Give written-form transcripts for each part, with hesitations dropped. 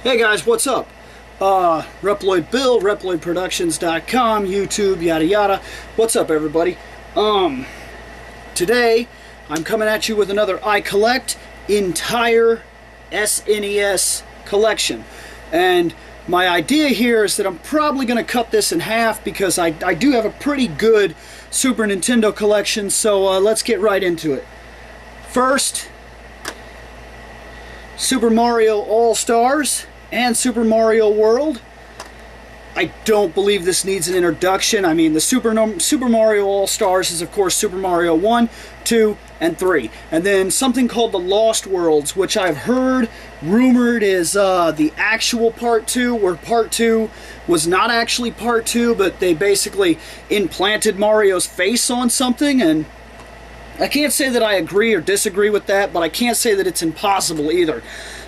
Hey guys, what's up? Reploid Bill, ReploidProductions.com, YouTube, yada yada. What's up, everybody? Today I'm coming at you with another I Collect entire SNES collection. And my idea here is that I'm probably going to cut this in half because I do have a pretty good Super Nintendo collection, so let's get right into it. First, Super Mario All-Stars and Super Mario World. I don't believe this needs an introduction. I mean, the Super Mario All-Stars is, of course, Super Mario 1, 2, and 3. And then something called the Lost Worlds, which I've heard rumored is the actual Part 2, where Part 2 was not actually Part 2, but they basically implanted Mario's face on something, and I can't say that I agree or disagree with that, but I can't say that it's impossible either,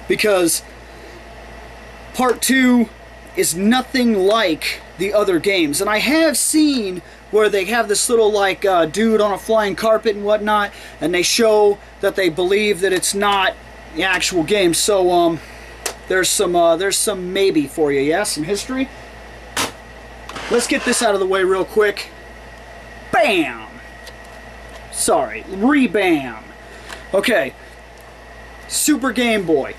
because Part 2 is nothing like the other games. And I have seen where they have this little like dude on a flying carpet and whatnot, and they show that they believe that it's not the actual game. So there's some maybe for you, yeah, some history. Let's get this out of the way real quick. Bam! Sorry, re-bam. Okay, Super Game Boy.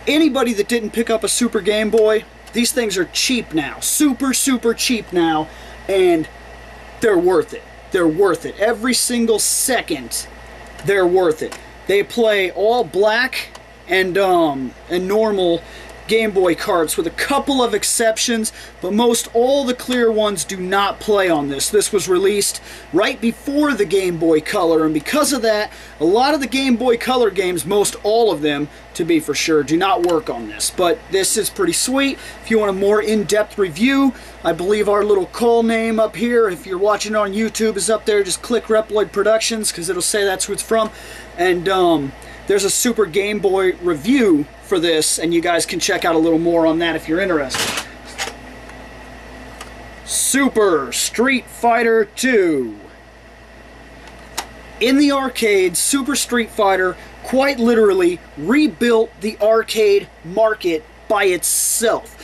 Anybody that didn't pick up a Super Game Boy, these things are cheap now. Super cheap now, and they're worth it. They're worth it. Every single second, they're worth it. They play all black and normal Game Boy carts with a couple of exceptions, but most all the clear ones do not play on this. This was released right before the Game Boy Color, and because of that, a lot of the Game Boy Color games, most all of them, to be for sure, do not work on this. But this is pretty sweet. If you want a more in-depth review, I believe our little call name up here, if you're watching it on YouTube, is up there. Just click Reploid Productions, because it'll say that's who it's from. And there's a Super Game Boy review for this, and you guys can check out a little more on that if you're interested. Super Street Fighter 2. In the arcade, Super Street Fighter quite literally rebuilt the arcade market by itself.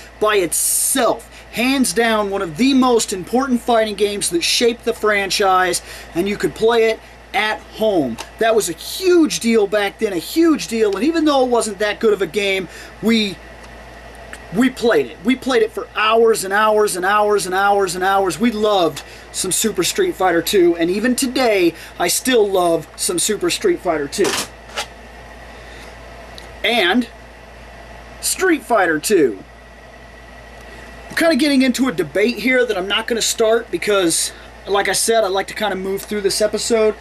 Hands down, one of the most important fighting games that shaped the franchise, and you could play it at home. That was a huge deal back then, a huge deal, and even though it wasn't that good of a game, we played it. We played it for hours and hours and hours and hours and hours. We loved some Super Street Fighter 2, and even today, I still love some Super Street Fighter 2. And Street Fighter 2. I'm kind of getting into a debate here that I'm not going to start because, like I said, I like to kind of move through this episode.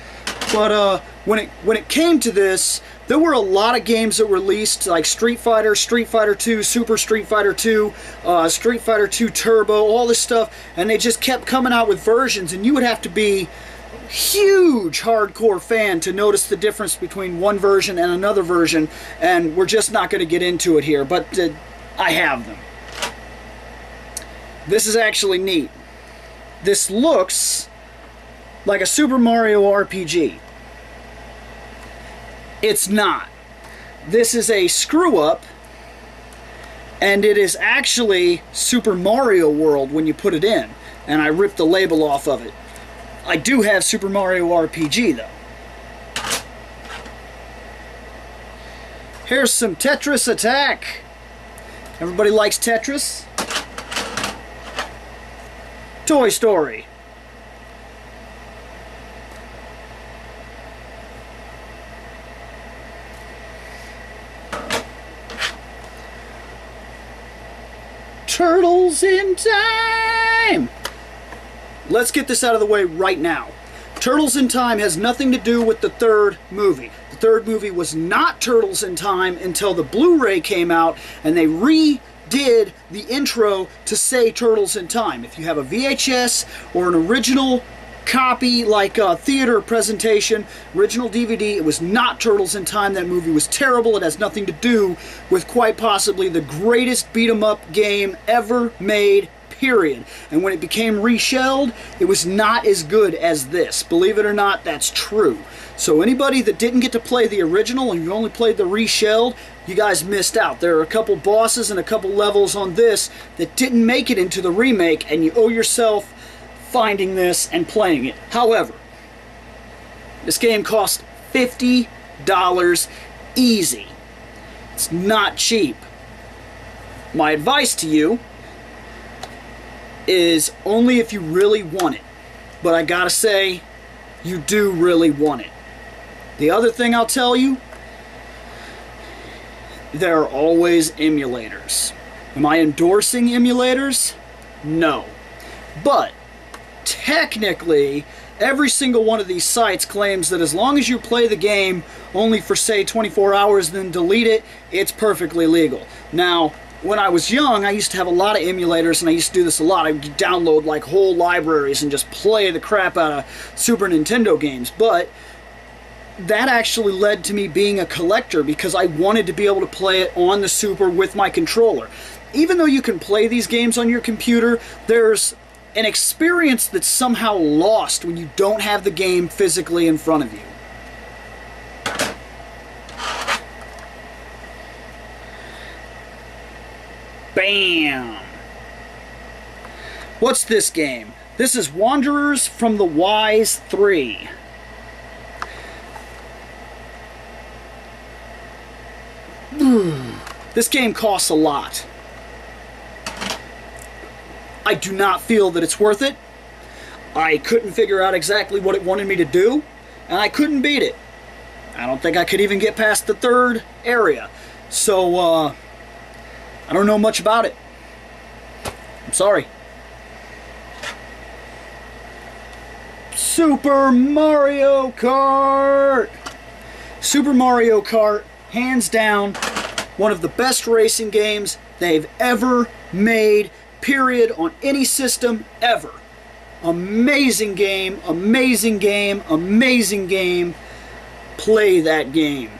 But when it came to this, there were a lot of games that were released, like Street Fighter 2, Super Street Fighter 2, Street Fighter 2 Turbo, all this stuff, and they just kept coming out with versions, and you would have to be a huge hardcore fan to notice the difference between one version and another version, and we're just not going to get into it here, but I have them. This is actually neat. This looks like a Super Mario RPG. It's not. This is a screw-up, and it is actually Super Mario World when you put it in, and I ripped the label off of it. I do have Super Mario RPG, though. Here's some Tetris Attack. Everybody likes Tetris? Toy Story. Turtles in Time! Let's get this out of the way right now. Turtles in Time has nothing to do with the third movie. The third movie was not Turtles in Time until the Blu-ray came out, and they redid the intro to say Turtles in Time. If you have a VHS or an original copy, like a theater presentation, original DVD, it was not Turtles in Time. That movie was terrible. It has nothing to do with quite possibly the greatest beat-em-up game ever made, period. And when it became reshelled, it was not as good as this. Believe it or not, that's true. So anybody that didn't get to play the original and you only played the reshelled, you guys missed out. There are a couple bosses and a couple levels on this that didn't make it into the remake, and you owe yourself finding this and playing it. However, this game cost $50 easy. It's not cheap. My advice to you is only if you really want it. But I gotta say, you do really want it. The other thing I'll tell you, there are always emulators. Am I endorsing emulators? No. But technically, every single one of these sites claims that as long as you play the game only for, say, 24 hours, then delete it, it's perfectly legal. Now, when I was young, I used to have a lot of emulators, and I used to do this a lot. I would download like whole libraries and just play the crap out of Super Nintendo games. But that actually led to me being a collector because I wanted to be able to play it on the Super with my controller. Even though you can play these games on your computer, there's an experience that's somehow lost when you don't have the game physically in front of you. Bam! What's this game? This is Wanderers from the Wise 3. This game costs a lot. I do not feel that it's worth it. I couldn't figure out exactly what it wanted me to do, and I couldn't beat it. I don't think I could even get past the third area. So, I don't know much about it. I'm sorry. Super Mario Kart! Super Mario Kart, hands down, one of the best racing games they've ever made, period, on any system ever. Amazing game, amazing game, amazing game. Play that game.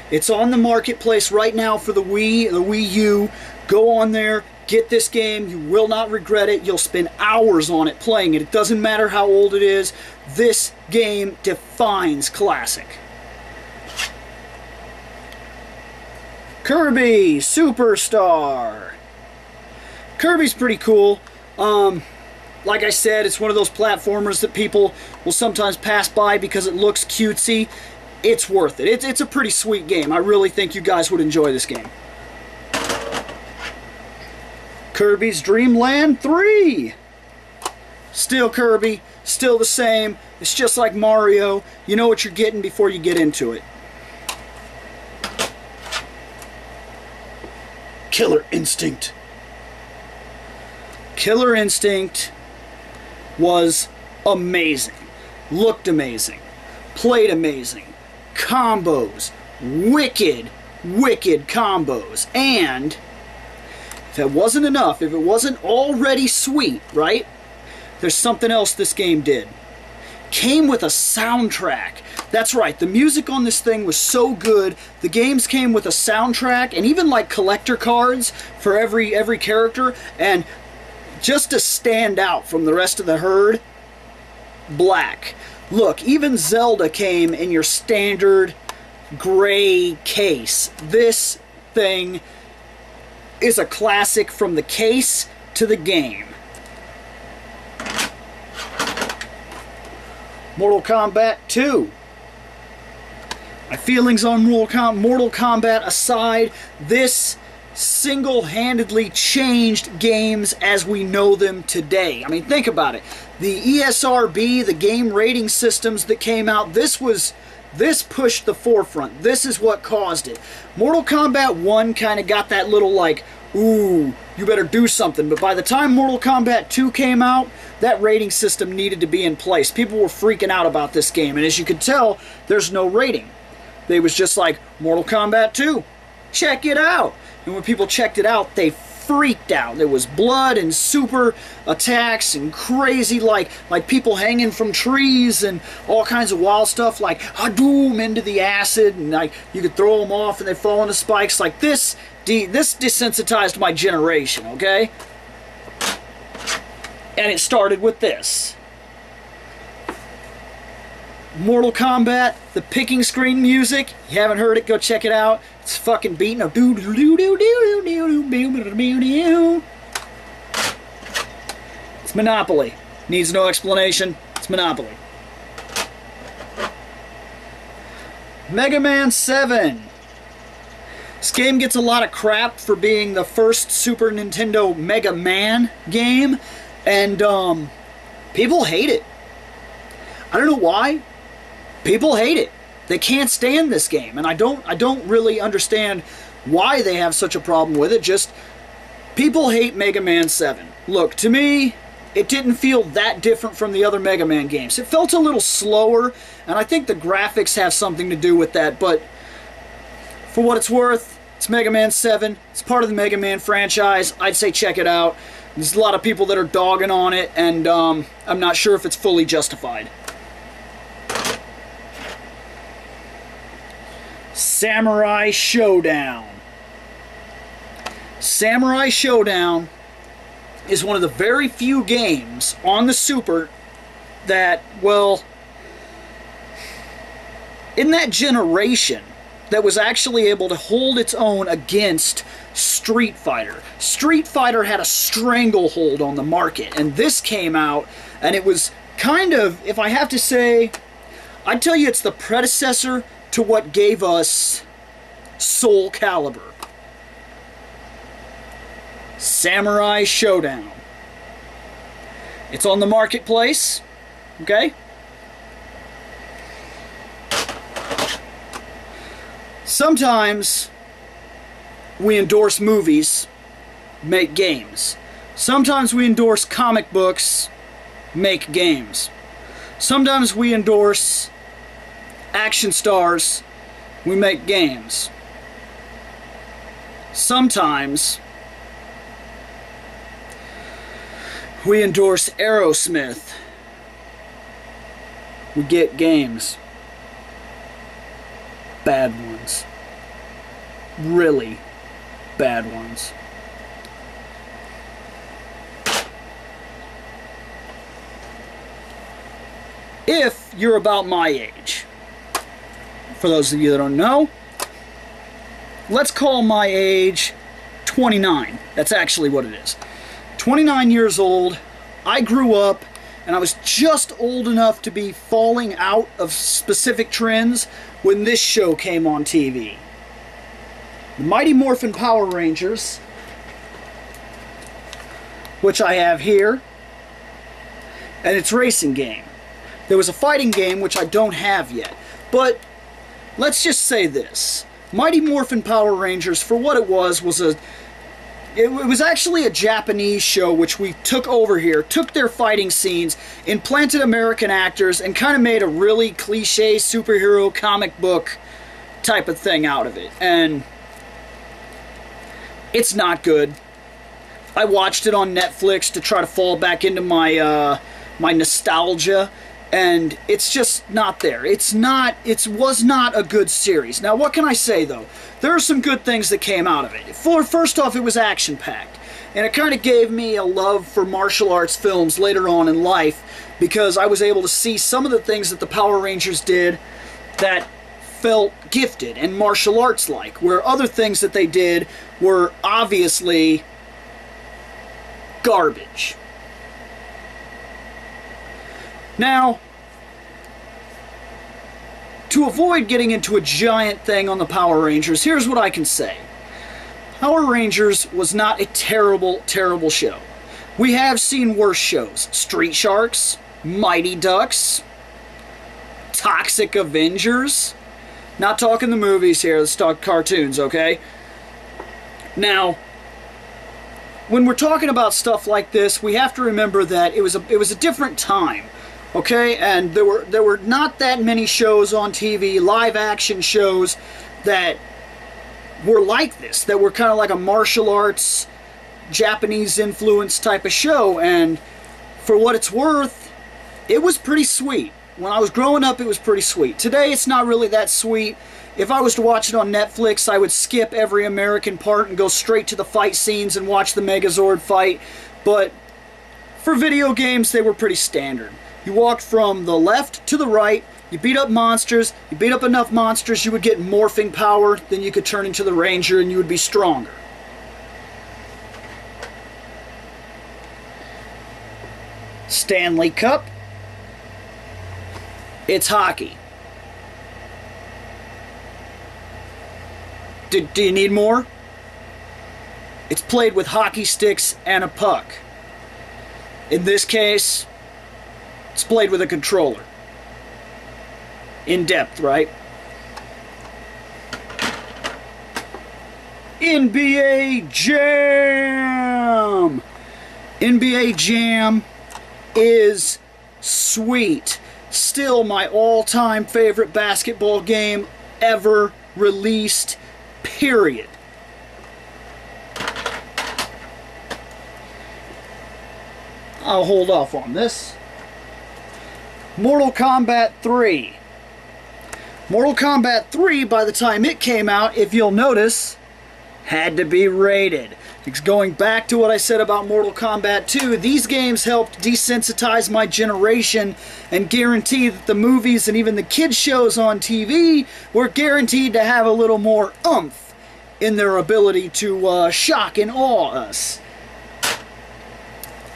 It's on the marketplace right now for the Wii, the Wii U. Go on there, get this game. You will not regret it. You'll spend hours on it playing it. It doesn't matter how old it is. This game defines classic. Kirby Superstar. Kirby's pretty cool. Like I said, it's one of those platformers that people will sometimes pass by because it looks cutesy. It's worth it. It's a pretty sweet game. I really think you guys would enjoy this game. Kirby's Dream Land 3. Still Kirby, still the same. It's just like Mario. You know what you're getting before you get into it. Killer Instinct. Killer Instinct was amazing. Looked amazing. Played amazing. Combos. Wicked, wicked combos. And if that wasn't enough, if it wasn't already sweet, right? There's something else this game did. Came with a soundtrack. That's right, the music on this thing was so good. The games came with a soundtrack and even like collector cards for every character. And just to stand out from the rest of the herd, black. Look, even Zelda came in your standard gray case. This thing is a classic from the case to the game. Mortal Kombat 2. My feelings on Mortal Kombat aside, this single-handedly changed games as we know them today. I mean, think about it. The ESRB, the game rating systems that came out, this pushed the forefront. This is what caused it. Mortal Kombat 1 kind of got that little like, ooh, you better do something. But by the time Mortal Kombat 2 came out, that rating system needed to be in place. People were freaking out about this game. And as you could tell, there's no rating. They was just like, Mortal Kombat 2, check it out. And when people checked it out, they freaked out. There was blood and super attacks and crazy like people hanging from trees and all kinds of wild stuff like Hadoom into the acid, and like you could throw them off and they fall into spikes. Like this desensitized my generation, okay? And it started with this. Mortal Kombat, the picking screen music. You haven't heard it, go check it out. It's fucking beating a doo doo doo doo doo doo doo doo doo. It's Monopoly. Needs no explanation. It's Monopoly. Mega Man 7. This game gets a lot of crap for being the first Super Nintendo Mega Man game, and people hate it. I don't know why. People hate it. They can't stand this game, and I don't really understand why they have such a problem with it. Just people hate Mega Man 7. Look, to me, it didn't feel that different from the other Mega Man games. It felt a little slower, and I think the graphics have something to do with that, but for what it's worth, it's Mega Man 7. It's part of the Mega Man franchise. I'd say check it out. There's a lot of people that are dogging on it, and I'm not sure if it's fully justified. Samurai Showdown. Samurai Showdown is one of the very few games on the Super that, well, in that generation, that was actually able to hold its own against Street Fighter. Street Fighter had a stranglehold on the market, and this came out, and it was kind of, if I have to say, I'd tell you it's the predecessor to what gave us Soul Calibur. Samurai Showdown. It's on the marketplace, okay? Sometimes we endorse movies, make games. Sometimes we endorse comic books, make games. Sometimes we endorse action stars, we make games. Sometimes we endorse Aerosmith, we get games. Bad ones. Really bad ones. If you're about my age, for those of you that don't know, let's call my age 29. That's actually what it is. 29 years old, I grew up, and I was just old enough to be falling out of specific trends when this show came on TV. The Mighty Morphin Power Rangers, which I have here, and its racing game. There was a fighting game, which I don't have yet, but let's just say this. Mighty Morphin Power Rangers, for what it was it was actually a Japanese show which we took over here, took their fighting scenes, implanted American actors, and kind of made a really cliche superhero comic book type of thing out of it. And it's not good. I watched it on Netflix to try to fall back into my my nostalgia, and it's just not there. It was not a good series. Now, what can I say, though? There are some good things that came out of it. First off, it was action-packed, and it kind of gave me a love for martial arts films later on in life, because I was able to see some of the things that the Power Rangers did that felt gifted and martial arts-like, where other things that they did were obviously garbage. Now, to avoid getting into a giant thing on the Power Rangers, here's what I can say. Power Rangers was not a terrible, terrible show. We have seen worse shows. Street Sharks, Mighty Ducks, Toxic Avengers. Not talking the movies here, let's talk cartoons, okay? Now, when we're talking about stuff like this, we have to remember that it was a different time. Okay, and there were not that many shows on TV, live action shows, that were like this, that were kind of like a martial arts, Japanese influence type of show, and for what it's worth, it was pretty sweet. When I was growing up, it was pretty sweet. Today, it's not really that sweet. If I was to watch it on Netflix, I would skip every American part and go straight to the fight scenes and watch the Megazord fight, but For video games, they were pretty standard. You walked from the left to the right, you beat up monsters, you beat up enough monsters, you would get morphing power, then you could turn into the Ranger and you would be stronger. Stanley Cup. It's hockey. Do you need more? It's played with hockey sticks and a puck. In this case, it's played with a controller. In depth, right? NBA Jam! NBA Jam is sweet. Still my all-time favorite basketball game ever released, period. I'll hold off on this. Mortal Kombat 3. Mortal Kombat 3, by the time it came out, if you'll notice, had to be rated. Because going back to what I said about Mortal Kombat 2, these games helped desensitize my generation and guarantee that the movies and even the kids shows on TV were guaranteed to have a little more oomph in their ability to shock and awe us.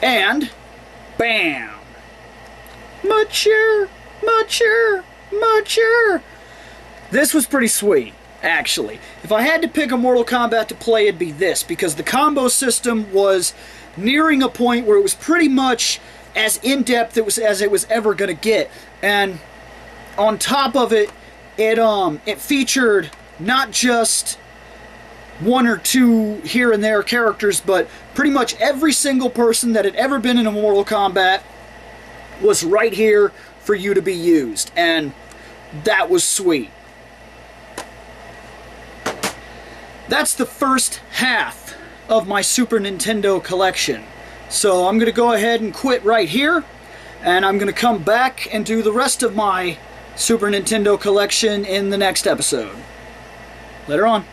And bam! Mature, mature, mature. This was pretty sweet, actually. If I had to pick a Mortal Kombat to play, it'd be this, because the combo system was nearing a point where it was pretty much as in-depth as it was ever going to get. And on top of it, it featured not just one or two here and there characters, but pretty much every single person that had ever been in a Mortal Kombat was right here for you to be used, and that was sweet. That's the first half of my Super Nintendo collection. So I'm going to go ahead and quit right here, and I'm going to come back and do the rest of my Super Nintendo collection in the next episode. Later on.